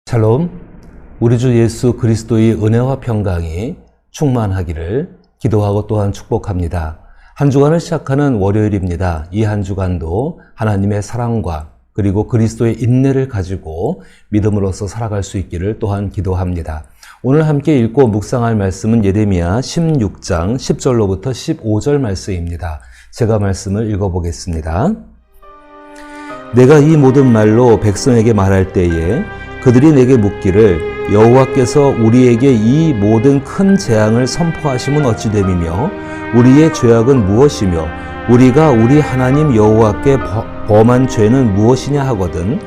샬롬, 우리 주 예수 그리스도의 은혜와 평강이 충만하기를 기도하고 또한 축복합니다. 한 주간을 시작하는 월요일입니다. 이 한 주간도 하나님의 사랑과 그리고 그리스도의 인내를 가지고 믿음으로써 살아갈 수 있기를 또한 기도합니다. 오늘 함께 읽고 묵상할 말씀은 예레미야 16장 10절로부터 15절 말씀입니다. 제가 말씀을 읽어보겠습니다. 내가 이 모든 말로 백성에게 말할 때에 그들이 내게 묻기를 여호와께서 우리에게 이 모든 큰 재앙을 선포하심은 어찌 됨이며 우리의 죄악은 무엇이며 우리가 우리 하나님 여호와께 범한 죄는 무엇이냐 하거든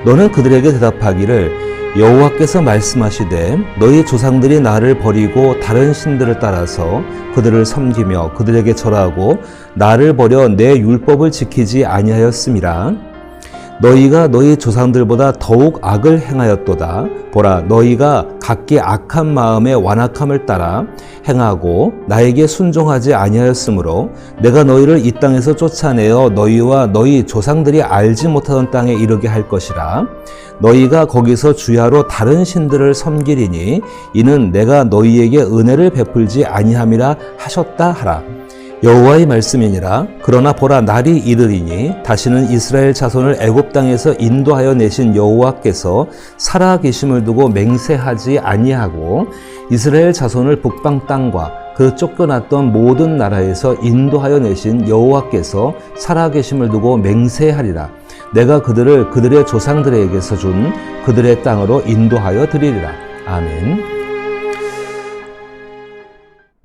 너는 그들에게 대답하기를 여호와께서 말씀하시되 너희 조상들이 나를 버리고 다른 신들을 따라서 그들을 섬기며 그들에게 절하고 나를 버려 내 율법을 지키지 아니하였음이라. 너희가 너희 조상들보다 더욱 악을 행하였도다. 보라, 너희가 각기 악한 마음의 완악함을 따라 행하고 나에게 순종하지 아니하였으므로 내가 너희를 이 땅에서 쫓아내어 너희와 너희 조상들이 알지 못하던 땅에 이르게 할 것이라. 너희가 거기서 주야로 다른 신들을 섬기리니 이는 내가 너희에게 은혜를 베풀지 아니함이라 하셨다 하라. 여호와의 말씀이니라. 그러나 보라, 날이 이르리니 다시는 이스라엘 자손을 애굽 땅에서 인도하여 내신 여호와께서 살아계심을 두고 맹세하지 아니하고 이스라엘 자손을 북방 땅과 그 쫓겨났던 모든 나라에서 인도하여 내신 여호와께서 살아계심을 두고 맹세하리라. 내가 그들을 그들의 조상들에게서 준 그들의 땅으로 인도하여 드리리라. 아멘.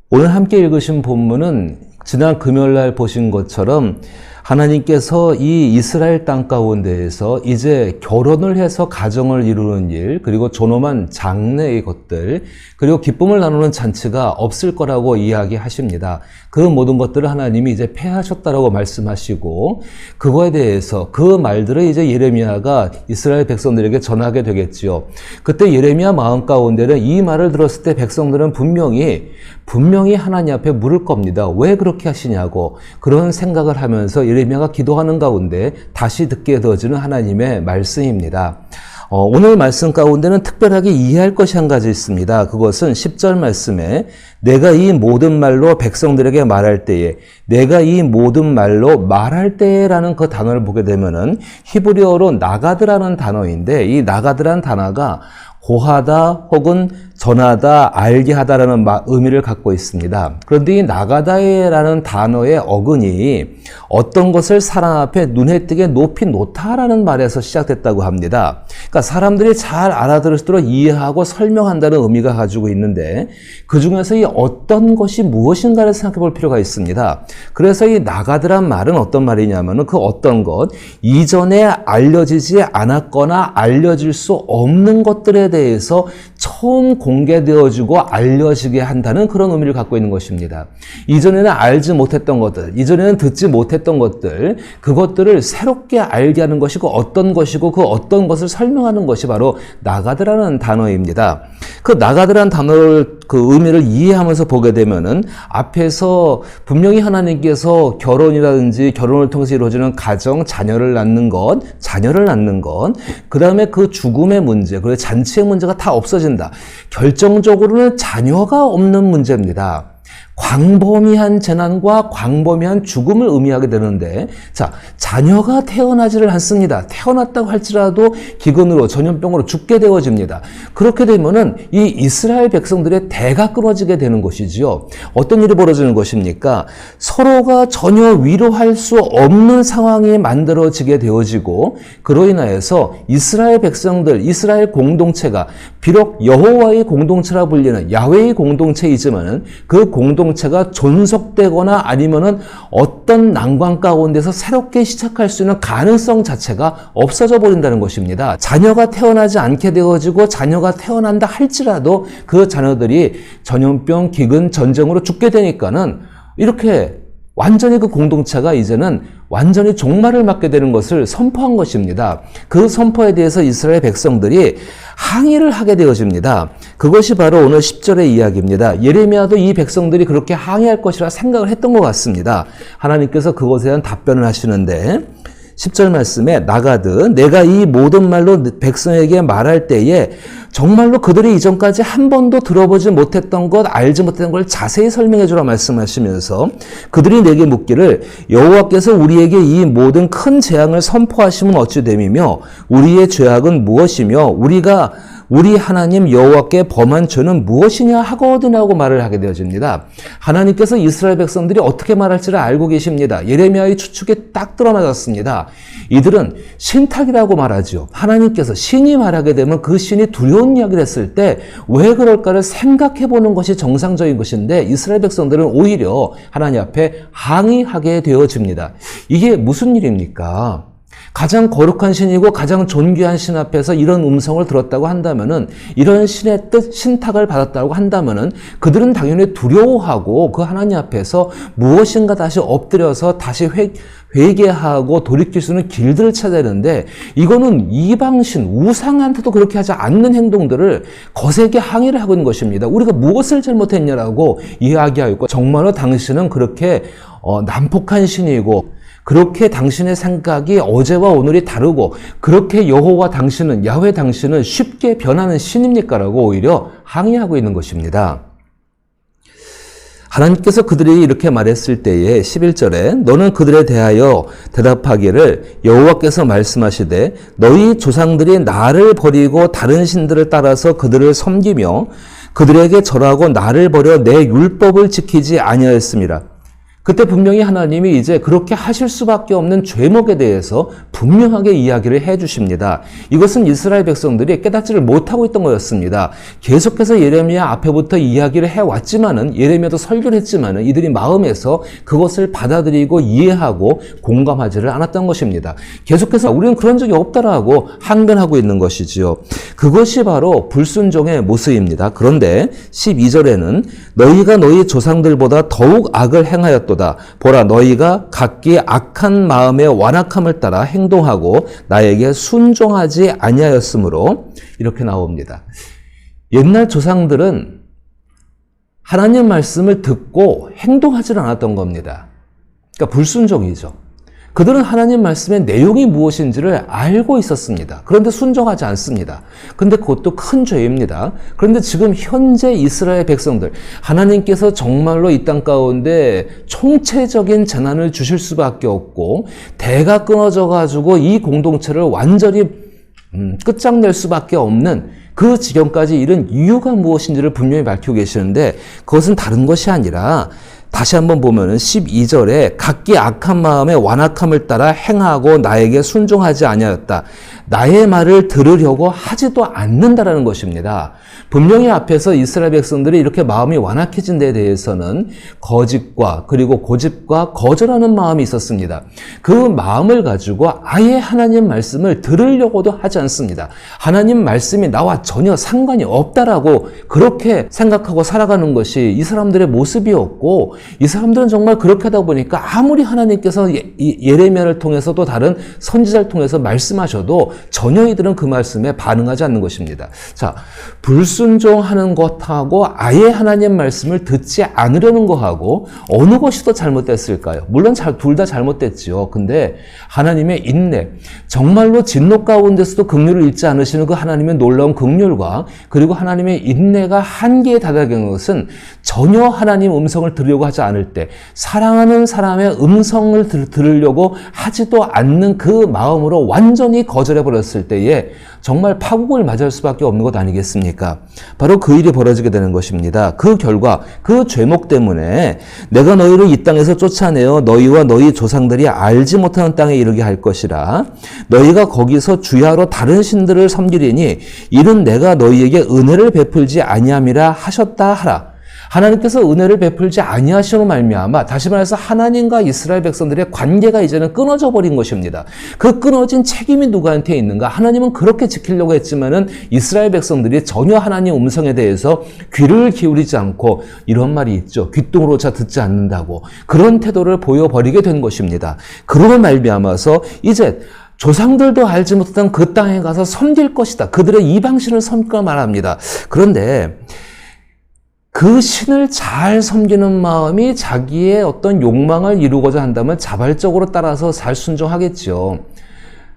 오늘 함께 읽으신 본문은 지난 금요일날 보신 것처럼 하나님께서 이 이스라엘 땅 가운데에서 이제 결혼을 해서 가정을 이루는 일, 그리고 존엄한 장래의 것들, 그리고 기쁨을 나누는 잔치가 없을 거라고 이야기하십니다. 그 모든 것들을 하나님이 이제 폐하셨다라고 말씀하시고 그거에 대해서 그 말들을 이제 예레미야가 이스라엘 백성들에게 전하게 되겠지요. 그때 예레미야 마음 가운데는 이 말을 들었을 때 백성들은 분명히 하나님 앞에 물을 겁니다. 왜 그렇게 하시냐고 그런 생각을 하면서 예레미야가 기도하는 가운데 다시 듣게 되어지는 하나님의 말씀입니다. 오늘 말씀 가운데는 특별하게 이해할 것이 한 가지 있습니다. 그것은 10절 말씀에 내가 이 모든 말로 백성들에게 말할 때에, 내가 이 모든 말로 말할 때라는 그 단어를 보게 되면은 히브리어로 나가드라는 단어인데 이 나가드라는 단어가 고하다 혹은 전하다, 알게 하다라는 의미를 갖고 있습니다. 그런데 이 나가다라는 단어의 어근이 어떤 것을 사람 앞에 눈에 띄게 높이 놓다라는 말에서 시작됐다고 합니다. 그러니까 사람들이 잘 알아들을 수 있도록 이해하고 설명한다는 의미가 가지고 있는데 그 중에서 이 어떤 것이 무엇인가를 생각해 볼 필요가 있습니다. 그래서 이 나가드란 말은 어떤 말이냐면은 그 어떤 것, 이전에 알려지지 않았거나 알려질 수 없는 것들에 대해서 처음 공개되어지고 알려지게 한다는 그런 의미를 갖고 있는 것입니다. 이전에는 알지 못했던 것들, 이전에는 듣지 못했던 것들, 그것들을 새롭게 알게 하는 것이고 어떤 것이고 그 어떤 것을 설명하는 것이 바로 나가드라는 단어입니다. 그 나가드라는 단어를 그 의미를 이해하면서 보게 되면은 앞에서 분명히 하나님께서 결혼이라든지 결혼을 통해서 이루어지는 가정, 자녀를 낳는 것, 그 다음에 그 죽음의 문제, 그리고 잔치의 문제가 다 없어진다. 결정적으로는 자녀가 없는 문제입니다. 광범위한 재난과 광범위한 죽음을 의미하게 되는데, 자, 자녀가 태어나지를 않습니다. 태어났다고 할지라도 기근으로, 전염병으로 죽게 되어집니다. 그렇게 되면은 이 이스라엘 백성들의 대가 끊어지게 되는 것이지요. 어떤 일이 벌어지는 것입니까? 서로가 전혀 위로할 수 없는 상황이 만들어지게 되어지고, 그로 인하여서 이스라엘 백성들, 이스라엘 공동체가 비록 여호와의 공동체라 불리는 야훼의 공동체이지만은 그 공동체가 존속되거나 아니면은 어떤 난관 가운데서 새롭게 시작할 수 있는 가능성 자체가 없어져 버린다는 것입니다. 자녀가 태어나지 않게 되어지고 자녀가 태어난다 할지라도 그 자녀들이 전염병, 기근, 전쟁으로 죽게 되니까는 이렇게 완전히 그 공동체가 이제는 완전히 종말을 맞게 되는 것을 선포한 것입니다. 그 선포에 대해서 이스라엘 백성들이 항의를 하게 되어집니다. 그것이 바로 오늘 10절의 이야기입니다. 예레미야도 이 백성들이 그렇게 항의할 것이라 생각을 했던 것 같습니다. 하나님께서 그것에 대한 답변을 하시는데 10절 말씀에 나가듯 내가 이 모든 말로 백성에게 말할 때에 정말로 그들이 이전까지 한 번도 들어보지 못했던 것, 알지 못했던 걸 자세히 설명해 주라 말씀하시면서 그들이 내게 묻기를 여호와께서 우리에게 이 모든 큰 재앙을 선포하시면 어찌 됨이며 우리의 죄악은 무엇이며 우리가 우리 하나님 여호와께 범한 죄는 무엇이냐 하거든이라고 말을 하게 되어집니다. 하나님께서 이스라엘 백성들이 어떻게 말할지를 알고 계십니다. 예레미야의 추측에 딱 들어맞았습니다. 이들은 신탁이라고 말하죠. 하나님께서 신이 말하게 되면 그 신이 두려운 이야기를 했을 때 왜 그럴까를 생각해 보는 것이 정상적인 것인데 이스라엘 백성들은 오히려 하나님 앞에 항의하게 되어집니다. 이게 무슨 일입니까? 가장 거룩한 신이고 가장 존귀한 신 앞에서 이런 음성을 들었다고 한다면은 이런 신의 뜻, 신탁을 받았다고 한다면은 그들은 당연히 두려워하고 그 하나님 앞에서 무엇인가 다시 엎드려서 다시 회개하고 돌이킬 수 있는 길들을 찾아야 되는데 이거는 이방신, 우상한테도 그렇게 하지 않는 행동들을 거세게 항의를 하고 있는 것입니다. 우리가 무엇을 잘못했냐라고 이야기하고 정말로 당신은 그렇게 난폭한 신이고 그렇게 당신의 생각이 어제와 오늘이 다르고 그렇게 여호와 당신은 야훼 당신은 쉽게 변하는 신입니까? 라고 오히려 항의하고 있는 것입니다. 하나님께서 그들이 이렇게 말했을 때에 11절에 너는 그들에 대하여 대답하기를 여호와께서 말씀하시되 너희 조상들이 나를 버리고 다른 신들을 따라서 그들을 섬기며 그들에게 절하고 나를 버려 내 율법을 지키지 아니하였습니다. 그때 분명히 하나님이 이제 그렇게 하실 수밖에 없는 죄목에 대해서 분명하게 이야기를 해 주십니다. 이것은 이스라엘 백성들이 깨닫지를 못하고 있던 거였습니다. 계속해서 예레미야 앞에부터 이야기를 해왔지만은 예레미야도 설교를 했지만은 이들이 마음에서 그것을 받아들이고 이해하고 공감하지를 않았던 것입니다. 계속해서 우리는 그런 적이 없다라고 항변하고 있는 것이지요. 그것이 바로 불순종의 모습입니다. 그런데 12절에는 너희가 너희 조상들보다 더욱 악을 행하였다. 보라 너희가 각기 악한 마음의 완악함을 따라 행동하고 나에게 순종하지 아니하였으므로 이렇게 나옵니다. 옛날 조상들은 하나님 말씀을 듣고 행동하지 않았던 겁니다. 그러니까 불순종이죠. 그들은 하나님 말씀의 내용이 무엇인지를 알고 있었습니다. 그런데 순종하지 않습니다. 그런데 그것도 큰 죄입니다. 그런데 지금 현재 이스라엘 백성들, 하나님께서 정말로 이 땅 가운데 총체적인 재난을 주실 수밖에 없고 대가 끊어져가지고 이 공동체를 완전히 끝장낼 수밖에 없는 그 지경까지 이른 이유가 무엇인지를 분명히 밝히고 계시는데 그것은 다른 것이 아니라 다시 한번 보면은 12절에 각기 악한 마음의 완악함을 따라 행하고 나에게 순종하지 아니하였다. 나의 말을 들으려고 하지도 않는다라는 것입니다. 분명히 앞에서 이스라엘 백성들이 이렇게 마음이 완악해진 데에 대해서는 거짓과 그리고 고집과 거절하는 마음이 있었습니다. 그 마음을 가지고 아예 하나님 말씀을 들으려고도 하지 않습니다. 하나님 말씀이 나와 전혀 상관이 없다라고 그렇게 생각하고 살아가는 것이 이 사람들의 모습이었고 이 사람들은 정말 그렇게 하다 보니까 아무리 하나님께서 예레미야를 통해서 또 다른 선지자를 통해서 말씀하셔도 전혀 이들은 그 말씀에 반응하지 않는 것입니다. 자, 불순종하는 것하고 아예 하나님 말씀을 듣지 않으려는 것하고 어느 것이 더 잘못됐을까요? 물론 둘 다 잘못됐지요. 근데 하나님의 인내, 정말로 진노 가운데서도 긍휼을 잃지 않으시는 그 하나님의 놀라운 긍휼과 그리고 하나님의 인내가 한계에 다다르는 것은 전혀 하나님 음성을 들으려고 하지 않을 때 사랑하는 사람의 음성을 들으려고 하지도 않는 그 마음으로 완전히 거절해버렸을 때에 정말 파국을 맞을 수밖에 없는 것 아니겠습니까? 바로 그 일이 벌어지게 되는 것입니다. 그 결과, 그 죄목 때문에 내가 너희를 이 땅에서 쫓아내어 너희와 너희 조상들이 알지 못하는 땅에 이르게 할 것이라. 너희가 거기서 주야로 다른 신들을 섬기리니 이는 내가 너희에게 은혜를 베풀지 아니함이라 하셨다 하라. 하나님께서 은혜를 베풀지 아니하시로 말미암아 다시 말해서 하나님과 이스라엘 백성들의 관계가 이제는 끊어져 버린 것입니다. 그 끊어진 책임이 누구한테 있는가? 하나님은 그렇게 지키려고 했지만은 이스라엘 백성들이 전혀 하나님 음성에 대해서 귀를 기울이지 않고 이런 말이 있죠. 귓등으로조차 듣지 않는다고 그런 태도를 보여버리게 된 것입니다. 그러고 말미암아서 이제 조상들도 알지 못했던 그 땅에 가서 섬길 것이다. 그들의 이방신을 섬기라 말합니다. 그런데 그 신을 잘 섬기는 마음이 자기의 어떤 욕망을 이루고자 한다면 자발적으로 따라서 잘 순종하겠죠.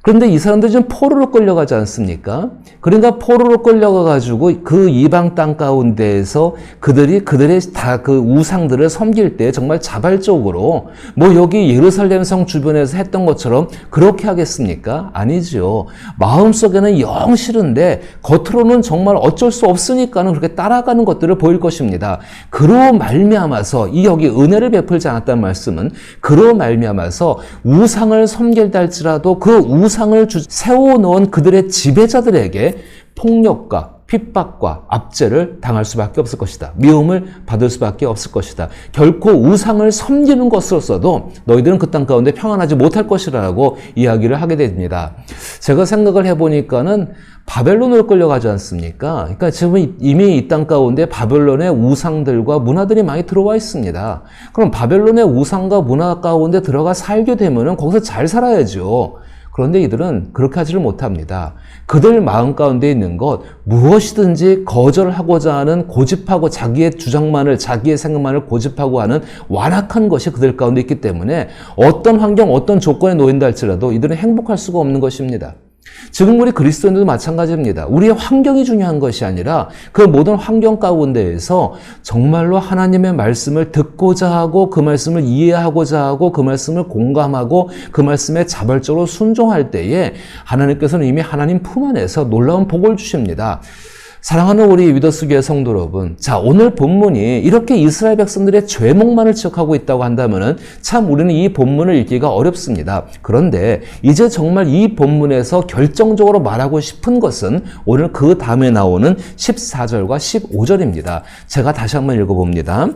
그런데 이 사람들이 지금 포로로 끌려가지 않습니까? 그러니까 포로로 끌려가가지고 그 이방 땅 가운데에서 그들의 다 그 우상들을 섬길 때 정말 자발적으로 뭐 여기 예루살렘 성 주변에서 했던 것처럼 그렇게 하겠습니까? 아니죠. 마음속에는 영 싫은데 겉으로는 정말 어쩔 수 없으니까는 그렇게 따라가는 것들을 보일 것입니다. 그로 말미암아서 이 여기 은혜를 베풀지 않았다는 말씀은 그로 말미암아서 우상을 섬길다 할지라도 그 우상을 세워놓은 그들의 지배자들에게 폭력과 핍박과 압제를 당할 수밖에 없을 것이다. 미움을 받을 수밖에 없을 것이다. 결코 우상을 섬기는 것으로서도 너희들은 그 땅 가운데 평안하지 못할 것이라고 이야기를 하게 됩니다. 제가 생각을 해보니까는 바벨론으로 끌려가지 않습니까? 그러니까 지금 이미 이 땅 가운데 바벨론의 우상들과 문화들이 많이 들어와 있습니다. 그럼 바벨론의 우상과 문화 가운데 들어가 살게 되면은 거기서 잘 살아야죠. 그런데 이들은 그렇게 하지를 못합니다. 그들 마음 가운데 있는 것 무엇이든지 거절하고자 하는 고집하고 자기의 주장만을 자기의 생각만을 고집하고 하는 완악한 것이 그들 가운데 있기 때문에 어떤 환경 어떤 조건에 놓인다 할지라도 이들은 행복할 수가 없는 것입니다. 지금 우리 그리스도인들도 마찬가지입니다. 우리의 환경이 중요한 것이 아니라 그 모든 환경 가운데에서 정말로 하나님의 말씀을 듣고자 하고 그 말씀을 이해하고자 하고 그 말씀을 공감하고 그 말씀에 자발적으로 순종할 때에 하나님께서는 이미 하나님 품 안에서 놀라운 복을 주십니다. 사랑하는 우리 위더스 교회 성도 여러분, 자, 오늘 본문이 이렇게 이스라엘 백성들의 죄목만을 지적하고 있다고 한다면은 참 우리는 이 본문을 읽기가 어렵습니다. 그런데 이제 정말 이 본문에서 결정적으로 말하고 싶은 것은 오늘 그 다음에 나오는 14절과 15절입니다. 제가 다시 한번 읽어봅니다.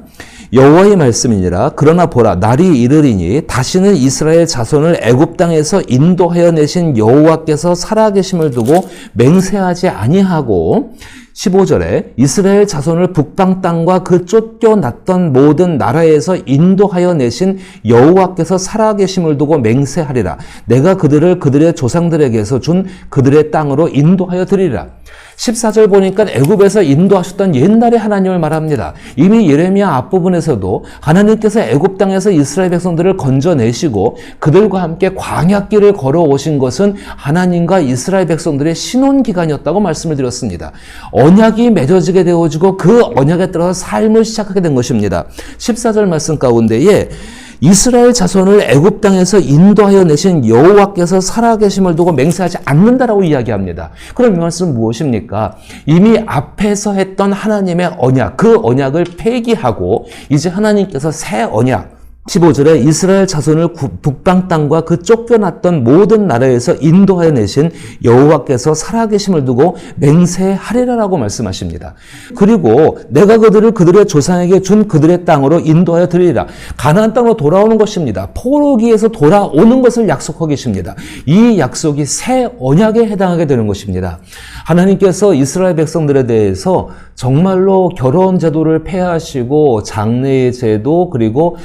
여호와의 말씀이니라. 그러나 보라, 날이 이르리니 다시는 이스라엘 자손을 애굽 땅에서 인도하여 내신 여호와께서 살아계심을 두고 맹세하지 아니하고 15절에 이스라엘 자손을 북방 땅과 그 쫓겨났던 모든 나라에서 인도하여 내신 여호와께서 살아계심을 두고 맹세하리라. 내가 그들을 그들의 조상들에게서 준 그들의 땅으로 인도하여 드리리라. 14절 보니까 애굽에서 인도하셨던 옛날의 하나님을 말합니다. 이미 예레미야 앞부분에서도 하나님께서 애굽 땅에서 이스라엘 백성들을 건져내시고 그들과 함께 광야길을 걸어오신 것은 하나님과 이스라엘 백성들의 신혼기간이었다고 말씀을 드렸습니다. 언약이 맺어지게 되어지고 그 언약에 따라서 삶을 시작하게 된 것입니다. 14절 말씀 가운데에 이스라엘 자손을 애굽 땅에서 인도하여 내신 여호와께서 살아계심을 두고 맹세하지 않는다라고 이야기합니다. 그럼 이 말씀은 무엇입니까? 이미 앞에서 했던 하나님의 언약, 그 언약을 폐기하고 이제 하나님께서 새 언약, 15절에 이스라엘 자손을 북방 땅과 그 쫓겨났던 모든 나라에서 인도하여 내신 여호와께서 살아계심을 두고 맹세하리라라고 말씀하십니다. 그리고 내가 그들을 그들의 조상에게 준 그들의 땅으로 인도하여 드리리라. 가나안 땅으로 돌아오는 것입니다. 포로기에서 돌아오는 것을 약속하고 계십니다. 이 약속이 새 언약에 해당하게 되는 것입니다. 하나님께서 이스라엘 백성들에 대해서 정말로 결혼 제도를 폐하시고 장례의 제도 그리고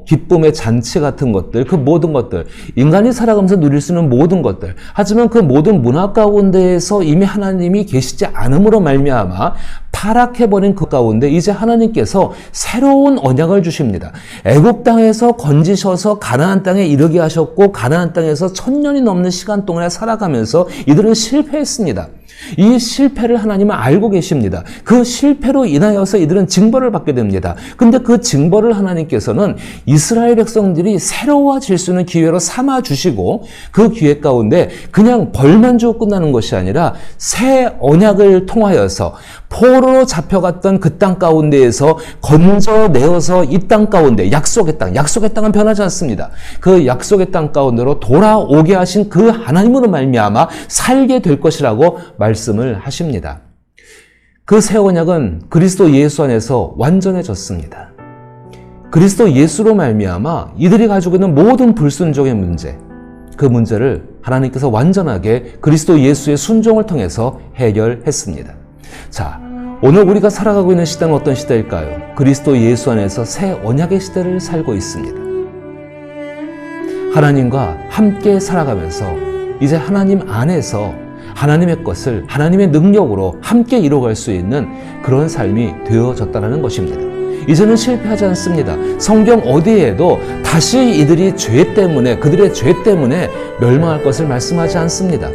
기쁨의 잔치 같은 것들, 그 모든 것들, 인간이 살아가면서 누릴 수 있는 모든 것들, 하지만 그 모든 문화 가운데에서 이미 하나님이 계시지 않음으로 말미암아 타락해버린 그 가운데 이제 하나님께서 새로운 언약을 주십니다. 애굽 땅에서 건지셔서 가나안 땅에 이르게 하셨고 가나안 땅에서 1000년이 넘는 시간 동안에 살아가면서 이들은 실패했습니다. 이 실패를 하나님은 알고 계십니다. 그 실패로 인하여서 이들은 징벌을 받게 됩니다. 근데 그 징벌을 하나님께서는 이스라엘 백성들이 새로워질 수 있는 기회로 삼아 주시고 그 기회 가운데 그냥 벌만 주고 끝나는 것이 아니라 새 언약을 통하여서 포로로 잡혀갔던 그 땅 가운데에서 건져내어서 이 땅 가운데 약속의 땅은 변하지 않습니다. 그 약속의 땅 가운데로 돌아오게 하신 그 하나님으로 말미암아 살게 될 것이라고 말씀을 하십니다. 그 새 언약은 그리스도 예수 안에서 완전해졌습니다. 그리스도 예수로 말미암아 이들이 가지고 있는 모든 불순종의 문제, 그 문제를 하나님께서 완전하게 그리스도 예수의 순종을 통해서 해결했습니다. 자, 오늘 우리가 살아가고 있는 시대는 어떤 시대일까요? 그리스도 예수 안에서 새 언약의 시대를 살고 있습니다. 하나님과 함께 살아가면서 이제 하나님 안에서 하나님의 것을 하나님의 능력으로 함께 이뤄갈 수 있는 그런 삶이 되어졌다는 것입니다. 이제는 실패하지 않습니다. 성경 어디에도 다시 이들이 그들의 죄 때문에 멸망할 것을 말씀하지 않습니다.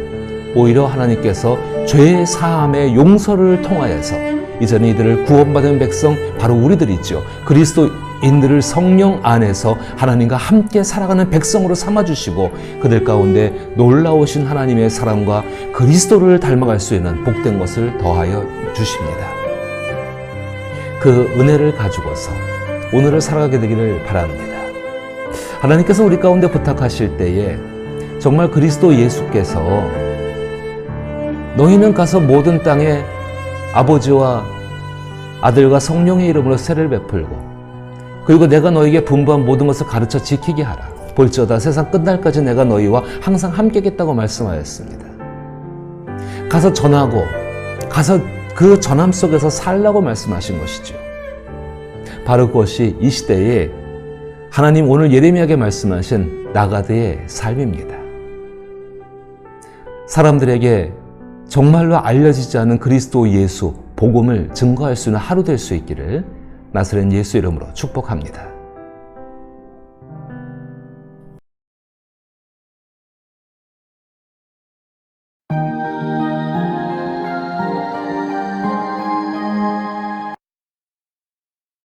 오히려 하나님께서 죄 사함의 용서를 통하여서 이제는 이들을 구원받은 백성, 바로 우리들이죠. 그리스도인들을 성령 안에서 하나님과 함께 살아가는 백성으로 삼아주시고 그들 가운데 놀라우신 하나님의 사랑과 그리스도를 닮아갈 수 있는 복된 것을 더하여 주십니다. 그 은혜를 가지고서 오늘을 살아가게 되기를 바랍니다. 하나님께서 우리 가운데 부탁하실 때에 정말 그리스도 예수께서 너희는 가서 모든 땅에 아버지와 아들과 성령의 이름으로 세례를 베풀고 그리고 내가 너희에게 분부한 모든 것을 가르쳐 지키게 하라. 볼지어다 세상 끝날까지 내가 너희와 항상 함께겠다고 말씀하였습니다. 가서 전하고 가서 그 전함 속에서 살라고 말씀하신 것이죠. 바로 그것이 이 시대에 하나님 오늘 예레미야에게 말씀하신 나가드의 삶입니다. 사람들에게 정말로 알려지지 않은 그리스도 예수 복음을 증거할 수 있는 하루 될 수 있기를 나사렛 예수 이름으로 축복합니다.